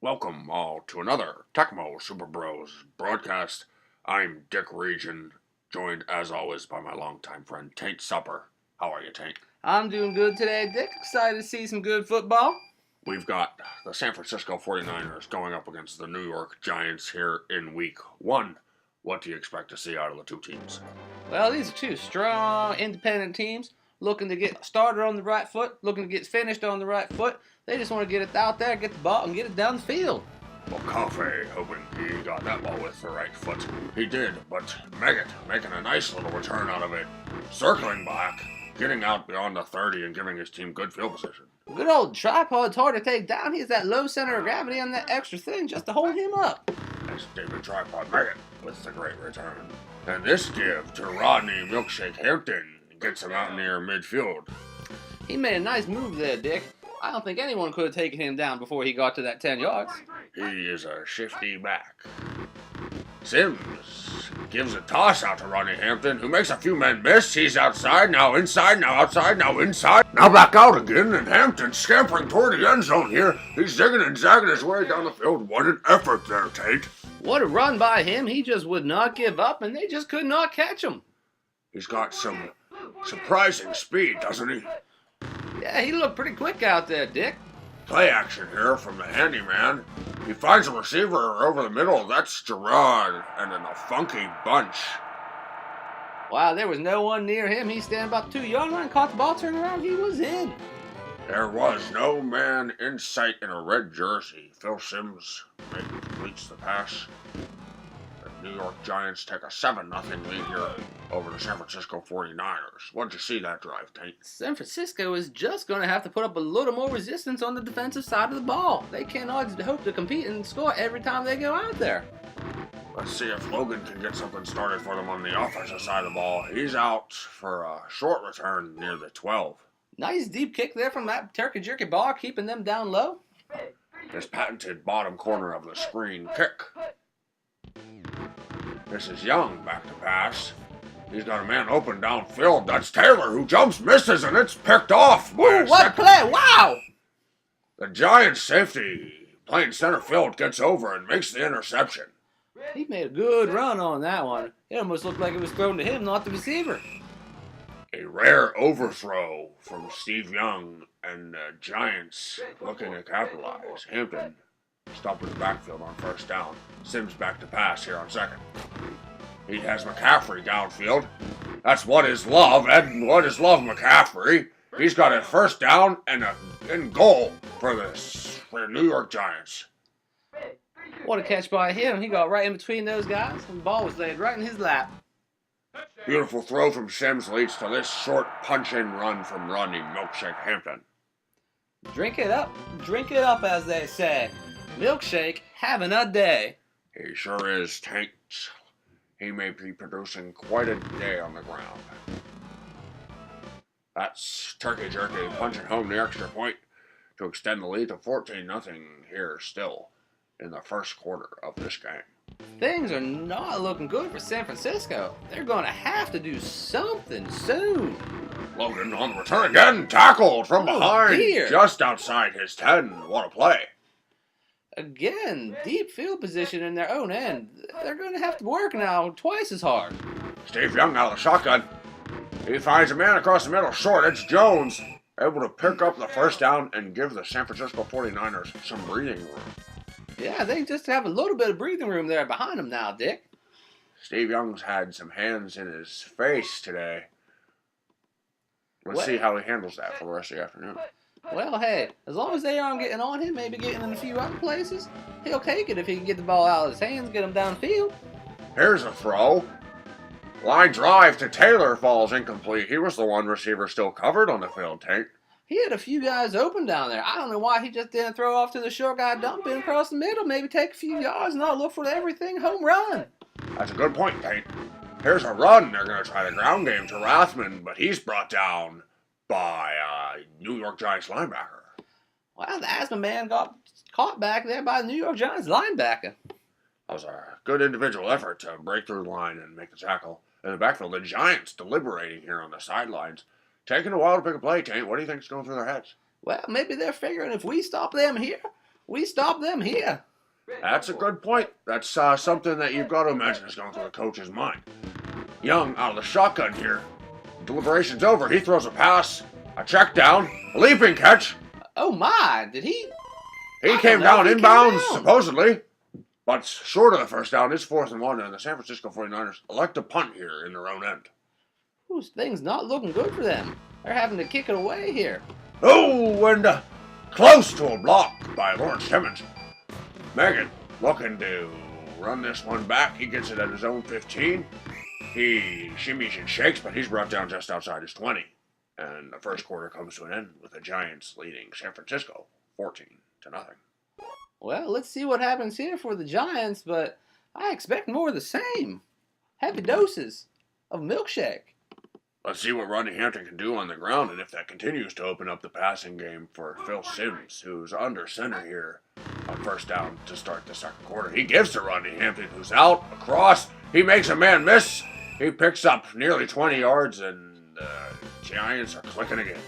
Welcome all to another Tecmo Super Bros broadcast. I'm Dick Region, joined as always by my longtime friend Taint Supper. How are you, Taint? I'm doing good today, Dick. Excited to see some good football. We've got the San Francisco 49ers going up against the New York Giants here in week one. What do you expect to see out of the two teams? Well, these are two strong, independent teams looking to get started on the right foot, looking to get finished on the right foot. They just want to get it out there, get the ball, and get it down the field. Well, Coffee hoping he got that ball with the right foot. He did, but Meggett making a nice little return out of it, circling back, getting out beyond the 30 and giving his team good field position. Good old tripod's hard to take down. He has that low center of gravity on that extra thing just to hold him up. That's David Tripod Meggett with the great return. And this give to Rodney Milkshake Hampton gets him out near midfield. He made a nice move there, Dick. I don't think anyone could have taken him down before he got to that 10 yards. He is a shifty back. Sims gives a toss out to Rodney Hampton, who makes a few men miss. He's outside, now inside, now outside, now inside. Now back out again, and Hampton scampering toward the end zone here. He's zigging and zagging his way down the field. What an effort there, Tate. What a run by him. He just would not give up, and they just could not catch him. He's got some surprising speed, doesn't he? Yeah, he looked pretty quick out there, Dick. Play action here from the handyman. He finds a receiver over the middle. That's Gerard and in a funky bunch. Wow, there was no one near him. He stand about the 2-yard line, caught the ball, turned around, he was in. There was no man in sight in a red jersey. Phil Sims completes the pass. The New York Giants take a 7-0 lead here over the San Francisco 49ers. What'd you see that drive, Tate? San Francisco is just going to have to put up a little more resistance on the defensive side of the ball. They cannot hope to compete and score every time they go out there. Let's see if Logan can get something started for them on the offensive side of the ball. He's out for a short return near the 12. Nice deep kick there from that turkey-jerky ball, keeping them down low. This patented bottom corner of the screen kick. This is Young back to pass. He's got a man open downfield. That's Taylor who jumps, misses, and it's picked off. Ooh, what a play! Wow! The Giants safety playing center field gets over and makes the interception. He made a good run on that one. It almost looked like it was thrown to him, not the receiver. A rare overthrow from Steve Young, and the Giants looking to capitalize. Hampton stopped in the backfield on first down. Sims back to pass here on second. He has McCaffrey downfield. That's what is love, and what is love McCaffrey. He's got a first down and in goal for the New York Giants. What a catch by him. He got right in between those guys, and the ball was laid right in his lap. Beautiful throw from Sims leads to this short punch-in run from Rodney Milkshake Hampton. Drink it up, as they say. Milkshake having a day. He sure is, Taint. He may be producing quite a day on the ground. That's Turkey Jerky punching home the extra point to extend the lead to 14-0 here still in the first quarter of this game. Things are not looking good for San Francisco. They're going to have to do something soon. Logan on the return again, tackled from behind, dear. Just outside his 10. What a play. Again, deep field position in their own end. They're going to have to work now twice as hard. Steve Young out of the shotgun. He finds a man across the middle short. It's Jones, able to pick up the first down and give the San Francisco 49ers some breathing room. Yeah, they just have a little bit of breathing room there behind them now, Dick. Steve Young's had some hands in his face today. Let's see how he handles that for the rest of the afternoon. Well, hey, as long as they aren't getting on him, maybe getting in a few other places, he'll take it if he can get the ball out of his hands, get him downfield. Here's a throw. Line drive to Taylor falls incomplete. He was the one receiver still covered on the field, Tank. He had a few guys open down there. I don't know why he just didn't throw off to the short guy, dump in across the middle, maybe take a few yards, not look for everything, home run. That's a good point, Tate. Here's a run. They're going to try the ground game to Rathman, but he's brought down by a New York Giants linebacker. Well, the asthma man got caught back there by the New York Giants linebacker. That was a good individual effort to break through the line and make the tackle. In the backfield, the Giants deliberating here on the sidelines. Taking a while to pick a play, Taint. What do you think is going through their heads? Well, maybe they're figuring if we stop them here, We stopped them here. That's a good point. That's something that you've got to imagine is going through the coach's mind. Young out of the shotgun here. Deliberation's over. He throws a pass, a check down, a leaping catch. Oh my, did he? He came down inbounds, supposedly. But short of the first down, it's 4th and 1, and the San Francisco 49ers elect to punt here in their own end. Ooh, things not looking good for them. They're having to kick it away here. Oh, and close to a block by Lawrence Timmons. Megan looking to run this one back. He gets it at his own 15. He shimmies and shakes, but he's brought down just outside his 20. And the first quarter comes to an end with the Giants leading San Francisco 14-0. Well, let's see what happens here for the Giants, but I expect more of the same. Heavy doses of milkshake. Let's see what Rodney Hampton can do on the ground, and if that continues to open up the passing game for Phil Simms, who's under center here on first down to start the second quarter. He gives to Rodney Hampton, who's out, across. He makes a man miss. He picks up nearly 20 yards, and the Giants are clicking again.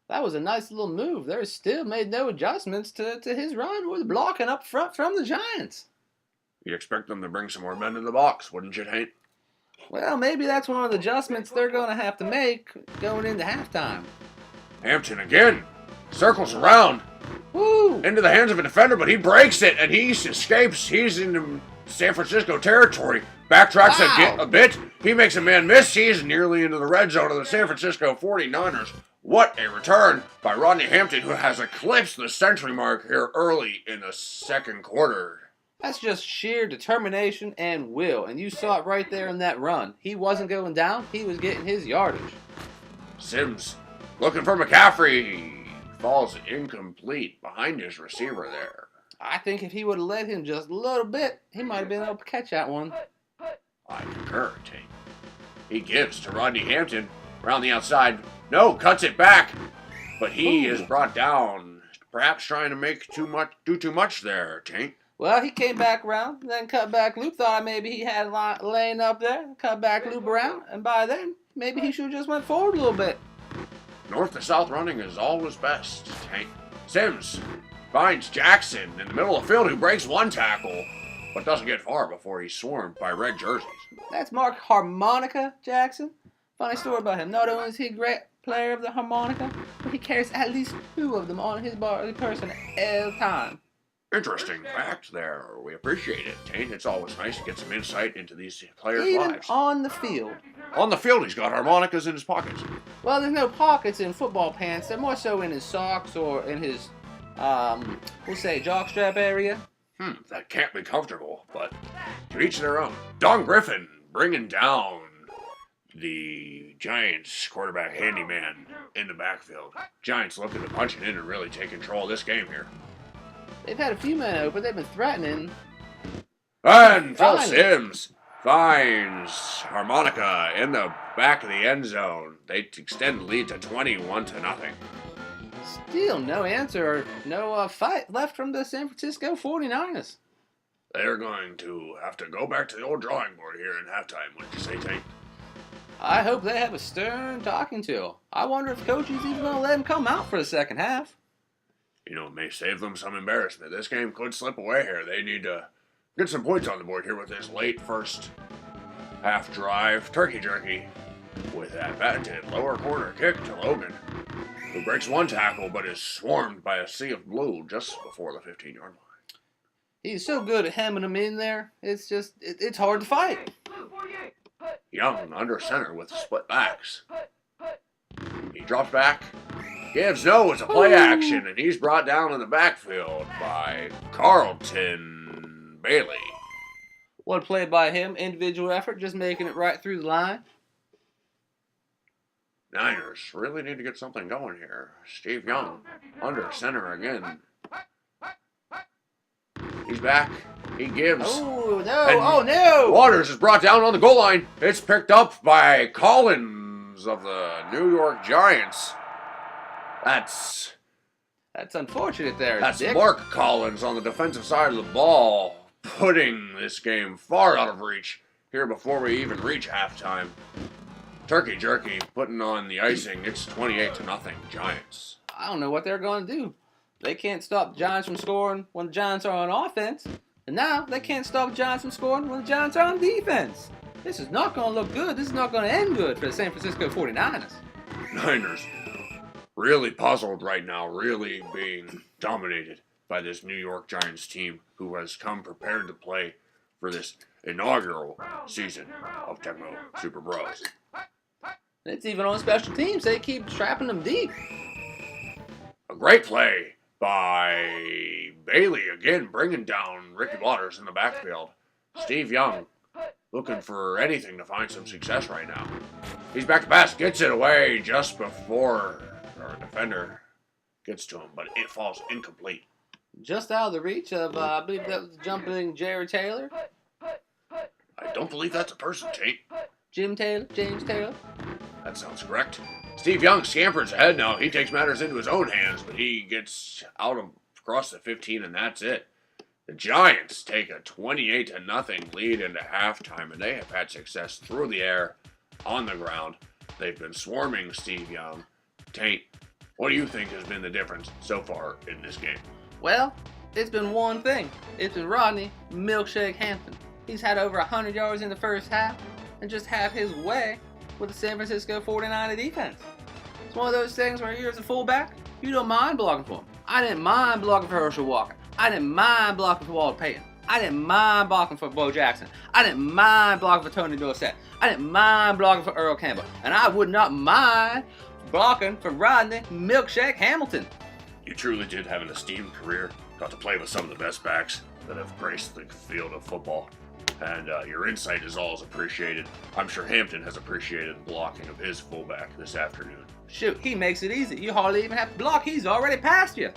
That was a nice little move. They still made no adjustments to his run or the blocking up front from the Giants. You expect them to bring some more men in the box, wouldn't you, Taint? Well, maybe that's one of the adjustments they're going to have to make going into halftime. Hampton again. Circles around. Woo! Into the hands of a defender, but he breaks it, and he escapes. He's in San Francisco territory. Backtracks a bit. He makes a man miss. He's nearly into the red zone of the San Francisco 49ers. What a return by Rodney Hampton, who has eclipsed the century mark here early in the second quarter. That's just sheer determination and will, and you saw it right there in that run. He wasn't going down. He was getting his yardage. Simms looking for McCaffrey. Falls incomplete behind his receiver there. I think if he would have let him just a little bit, he might have been able to catch that one. I concur, Taint. He gives to Rodney Hampton around the outside. No, cuts it back, but he is brought down. Perhaps trying to do too much there, Taint. Well, he came back around, then cut back loop. Thought maybe he had a lane up there, cut back loop around, and by then, maybe he should have just went forward a little bit. North to south running is always best, Taint. Simms finds Jackson in the middle of the field, who breaks one tackle, but doesn't get far before he's swarmed by red jerseys. That's Mark Harmonica Jackson. Funny story about him. Not only is he a great player of the harmonica, but he carries at least 2 of them on his person all the time. Interesting fact there. We appreciate it, Taint. It's always nice to get some insight into these players' Even lives. on the field. On the field, he's got harmonicas in his pockets. Well, there's no pockets in football pants. They're more so in his socks or in his, we'll say, jockstrap area. That can't be comfortable, but to each their own. Don Griffin bringing down the Giants quarterback handyman in the backfield. Giants looking to punch it in and really take control of this game here. They've had a few men open. They've been threatening. And Phil Simms finds Harmonica in the back of the end zone. They extend the lead to 21-0. Still no answer or no fight left from the San Francisco 49ers. They're going to have to go back to the old drawing board here in halftime, wouldn't you say, Taint? I hope they have a stern talking to. I wonder if coach is even going to let him come out for the second half. You know, it may save them some embarrassment. This game could slip away here. They need to get some points on the board here with this late first half drive. Turkey jerky with that patented lower corner kick to Logan, who breaks one tackle but is swarmed by a sea of blue just before the 15-yard line. He's so good at hemming them in there. It's just, it's hard to fight. Young under center with split backs. He drops back. Gives it's a play action, and he's brought down in the backfield by Carlton Bailey. One play by him, individual effort, just making it right through the line. Niners really need to get something going here. Steve Young under center again. He's back. He gives. Oh, no. No. Waters is brought down on the goal line. It's picked up by Collins of the New York Giants. That's unfortunate there, That's Dick. Mark Collins on the defensive side of the ball, putting this game far out of reach here before we even reach halftime. Turkey jerky putting on the icing. It's 28-0 Giants. I don't know what they're going to do. They can't stop the Giants from scoring when the Giants are on offense. And now they can't stop the Giants from scoring when the Giants are on defense. This is not going to look good. This is not going to end good for the San Francisco 49ers. Niners really puzzled right now, really being dominated by this New York Giants team who has come prepared to play for this inaugural season of Tecmo Super Bros. It's even on special teams. They keep trapping them deep. A great play by Bailey, again bringing down Ricky Waters in the backfield. Steve Young looking for anything to find some success right now. He's back to pass, gets it away just before our defender gets to him, but it falls incomplete. Just out of the reach of, I believe that was jumping Jerry Taylor. I don't believe that's a person, Taint. Jim Taylor, James Taylor. That sounds correct. Steve Young scampers ahead now. He takes matters into his own hands, but he gets out across the 15, and that's it. The Giants take a 28-0 lead into halftime, and they have had success through the air, on the ground. They've been swarming Steve Young. Taint, what do you think has been the difference so far in this game? Well, it's been one thing. It's been Rodney Milkshake Hampton. He's had over 100 yards in the first half and just have his way with the San Francisco 49er defense. It's one of those things where you're as a fullback, you don't mind blocking for him. I didn't mind blocking for Herschel Walker. I didn't mind blocking for Walter Payton. I didn't mind blocking for Bo Jackson. I didn't mind blocking for Tony Dorsett. I didn't mind blocking for Earl Campbell. And I would not mind blocking for Rodney Milkshake Hamilton. You truly did have an esteemed career. Got to play with some of the best backs that have graced the field of football. And your insight is always appreciated. I'm sure Hampton has appreciated the blocking of his fullback this afternoon. Shoot, he makes it easy. You hardly even have to block. He's already past you.